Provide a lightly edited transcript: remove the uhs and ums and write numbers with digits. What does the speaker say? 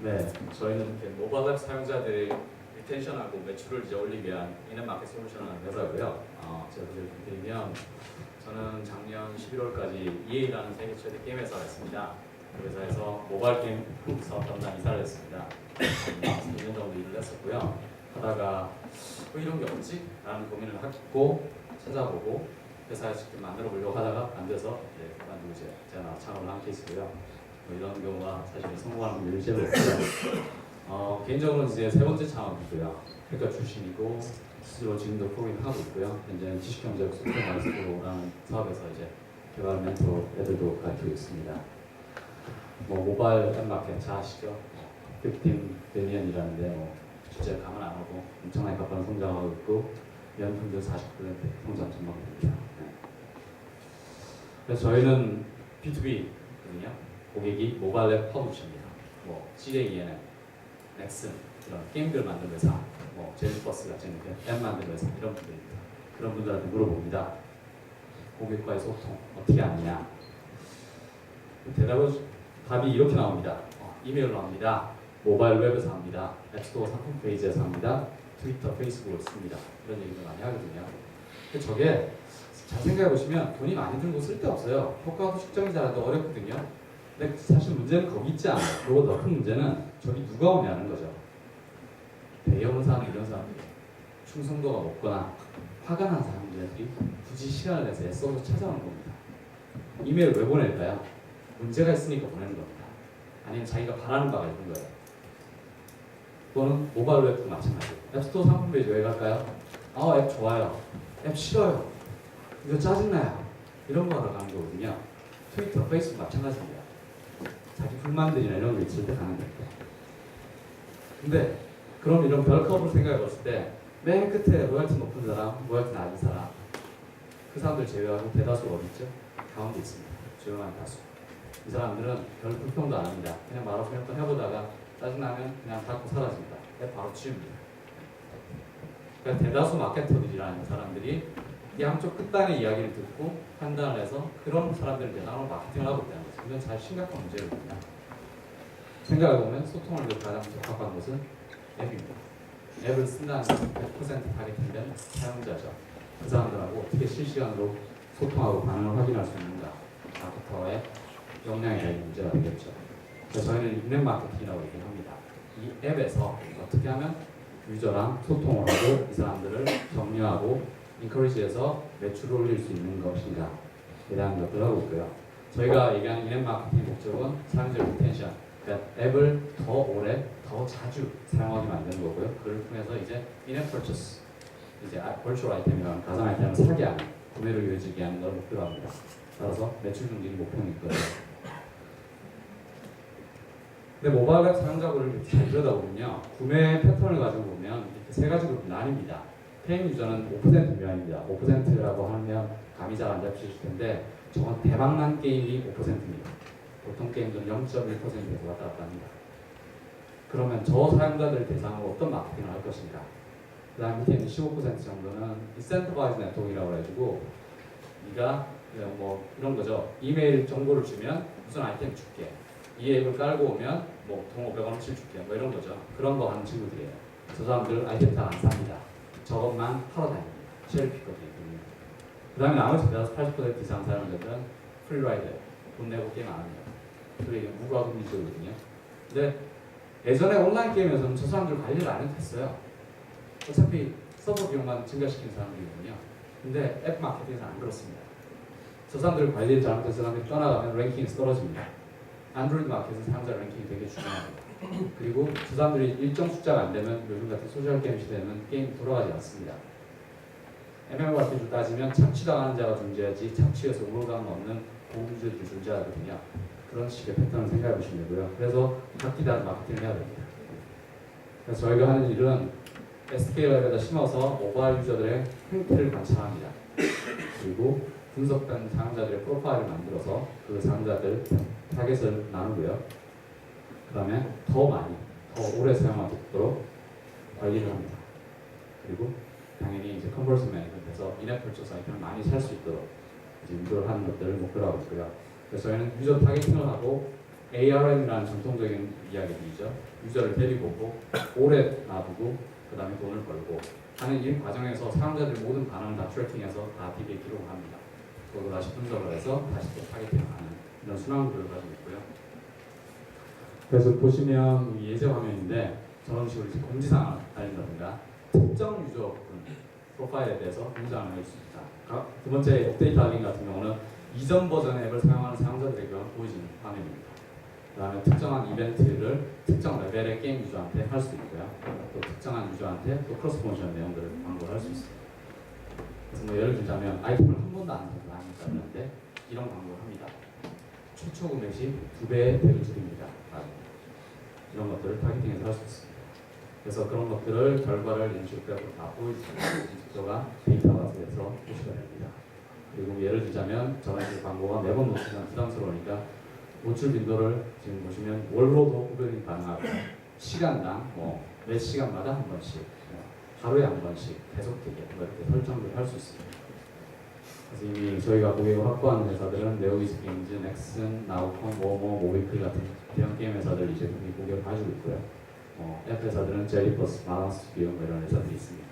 네, 저희는 이렇게 모바일 앱 사용자들의 리텐션하고 매출을 이제 올리기 위한 인앱마켓 솔루션을 하는 회사고요. 제가 소개를 좀 드리면 저는 작년 11월까지 EA라는 세계 최대 게임 회사가 있습니다. 그 회사에서 모바일 게임 사업 담당 이사를 했습니다. 2년 정도 일을 했었고요. 하다가 뭐 이런 게 없지? 라는 고민을 하고 찾아보고 회사에 직접 만들어 보려고 하다가 안 돼서 그만두고 제가 창업을 한 케이스고요. 뭐 이런 경우가 사실 성공하는 분들이 제일 없고요. 개인적으로는 이제 세 번째 창업이고요. 학교 출신이고 스스로 지금도 프로그램 하고 있고요. 현재는 지식경제력 소프트웨어 마스터라는 사업에서 이제 개발 멘토 애들도 가르치고 있습니다. 뭐 모바일 앱 마켓 잘 아시죠? 15 빌리언이라는데 뭐 실제 감은 안 오고 엄청나게 가파른 성장하고 있고 연평균 40% 성장 전망입니다. 네. 그래서 저희는 B2B거든요. 고객이 모바일 앱 퍼블리셔입니다. 뭐 CJENM, 넥슨 이런 게임들 만드는 회사, 뭐 제니버스 같은 앱 만드는 회사 이런 분들입니다. 그런 분들한테 물어봅니다. 고객과의 소통 어떻게 하느냐? 답이 이렇게 나옵니다. 이메일로 합니다. 모바일 웹에서 합니다. 앱스토어 상품 페이지에서 합니다. 트위터, 페이스북을 씁니다. 이런 얘기를 많이 하거든요. 근데 저게 잘 생각해 보시면 돈이 많이 들고 쓸데없어요. 효과도 측정이 잘해도 어렵거든요. 근데 사실 문제는 거기 있지 않아요. 그리고 더 큰 문제는 저기 누가 오냐는 거죠. 대형 사람 이런 사람들이 충성도가 높거나 화가 난 사람들이 굳이 시간을 내서 애써서 찾아오는 겁니다. 이메일을 왜 보낼까요? 문제가 있으니까 보내는 겁니다. 아니면 자기가 바라는 바가 있는 거예요. 그거는 모바일 웹도 마찬가지예요. 앱스토어 상품 페이지 왜 갈까요? 앱 좋아요. 앱 싫어요. 이거 짜증나요. 이런 거 하러 가는 거거든요. 트위터, 페이스북 마찬가지입니다. 자기 불만들이나 이런 거 있을 때 가는 거예요. 근데 그럼 이런 별컵을 생각해 봤을 때 맨 끝에 로열티 높은 사람, 로열티 낮은 사람 그 사람들 제외하고 대다수가 어디 있죠? 가운데 있습니다. 조용한 다수. 이 사람들은 별 불평도 안 합니다. 그냥 말아서 몇 번 해보다가 짜증나면 그냥 닫고 사라집니다. 바로 치웁니다. 그러니까 대다수 마케터들이라는 사람들이 양쪽 끝단의 이야기를 듣고 판단을 해서 그런 사람들을 대상으로 마케팅을 하고 있다는 거죠. 이건 잘 심각한 문제거든요. 생각해보면 소통을 가장 적합한 것은 앱입니다. 앱을 쓴다는 100% 타겟팅된 사용자죠. 그 사람들하고 어떻게 실시간으로 소통하고 반응을 확인할 수 있는가. 마케터의 역량에 대한 문제가 되겠죠. 그래서 저희는 인앱 마케팅이라고 얘기합니다. 이 앱에서 어떻게 하면 유저랑 소통을 하고 이 사람들을 격려하고 인커리지해서 매출을 올릴 수 있는 것인가에 대한 것들을 하고 있고요. 저희가 얘기하는 인앱 마케팅의 목적은 사용자 리텐션, 그러니까 앱을 더 오래, 더 자주 사용하게 만드는 거고요. 그걸 통해서 이제 인앱 퍼처스, 이제 버추얼 아이템이라는 가상 아이템을 사게 하는, 구매를 이어지게 하는 걸 목표로 합니다. 따라서 매출 증진이 목표는 있거든요. 근데 모바일 앱 사용자들을 잘 들여다보면요. 구매 패턴을 가지고 보면 이렇게 세 가지 그룹이 나뉩니다. 페인 유저는 5% 미만입니다. 5%라고 하면 감이 잘 안 잡히실 텐데 저건 대박난 게임이 5%입니다. 보통 게임들은 0.1%에서 왔다 갔다 합니다. 그러면 저 사용자들 대상으로 어떤 마케팅을 할 것인가? 그 다음 밑에 있는 15% 정도는 인센티바이즈 네트워크라고 해가지고 네가 뭐 이런 거죠. 이메일 정보를 주면 무슨 아이템 줄게. 이 앱을 깔고 오면 뭐 돈 500원어치 줄게. 뭐 이런 거죠. 그런 거 하는 친구들이에요. 저 사람들 아이템 잘 안 삽니다. 저것만 팔아 다닙니다. 쉐리피거든요. 그 다음에 나머지 80% 이상 사용자들은 프리라이더예요. 돈 내고 게임 안 합니다. 그리고 이게 무과금 위주거든요. 근데 예전에 온라인 게임에서는 저 사람들 관리를 안 해도 됐어요. 어차피 서버 비용만 증가시키는 사람들이거든요. 근데 앱 마케팅에서 안 그렇습니다. 저 사람들 관리를 잘못해서 사람들이 떠나가면 랭킹이 떨어집니다. 안드로이드 마켓은 사용자 랭킹이 되게 중요합니다. 그리고 저 사람들이 일정 숫자가 안 되면 요즘 같은 소셜 게임 시대에는 게임이 돌아가지 않습니다. MMORPG로 따지면 착취당하는 자가 존재하지 착취해서 우월감은 없는 고급주들이 존재하거든요. 그런 식의 패턴을 생각해 보시면 되고요. 그래서 각기 다른 마케팅을 해야 됩니다. 그래서 저희가 하는 일은 SK 랩에다 심어서 모바일 유저들의 행태를 관찰합니다. 그리고 분석된 사용자들의 프로파일을 만들어서 그 사용자들 타겟을 나누고요. 그 다음에 더 많이, 더 오래 사용하도록 관리를 합니다. 그리고 당연히 이제 컨버전 매니저에서 인앱 퍼처스 아이템을 많이 살 수 있도록 이제 유도를 하는 것들을 목표로 하고 있고요. 그래서 저희는 유저 타겟팅을 하고 ARM이라는 전통적인 이야기들이죠. 유저를 데리고 오고 오래 놔두고 그 다음에 돈을 벌고 하는 이 과정에서 사용자들의 모든 반응을 다 트래킹해서 다 DB에 기록을 합니다. 그리고 다시 분석을 해서 다시 또 타겟팅을 하는 이런 순환구조를 가지고 있고요. 그래서 보시면 이 예제 화면인데 저런 식으로 이제 공지사항을 알린다든가 특정 유저분 프로파일에 대해서 공지사항을 할 수 있다. 두 번째 업데이트 알림 같은 경우는 이전 버전 앱을 사용하는 사용자들에게 보여지는 화면입니다. 그 다음에 특정한 이벤트를 특정 레벨의 게임 유저한테 할 수도 있고요. 또 특정한 유저한테 또 크로스 프로모션 내용들을 광고를 할 수 있습니다. 그래서 뭐 예를 들자면 아이템을 한 번도 안 사용했는데 이런 광고를 합니다. 최초 구매 시 2배의 덱을 줄입니다. 이런 것들을 타겟팅해서 할 수 있습니다. 그래서 그런 것들을 결과를 인식 그래프로 다 보여주시면 인식도가 데이터가 돼서 표시가 됩니다. 그리고 예를 들자면 저는 이 광고가 매번 노출하면 부담스러우니까 노출 빈도를 지금 보시면 월로도 구별이 가능하고 시간당 몇 시간마다 한 번씩 하루에 한 번씩 계속되게 이렇게 설정을 할 수 있습니다. 그래서 이미 저희가 고객을 확보하는 회사들은 네오이즈 게임즈, 넥슨, 나우콘, 모비클 같은 대형 게임 회사들 이제 이미 고객을 가지고 있고요. 앱 회사들은 제리버스, 마랑스튜디오 이런 회사들이 있습니다.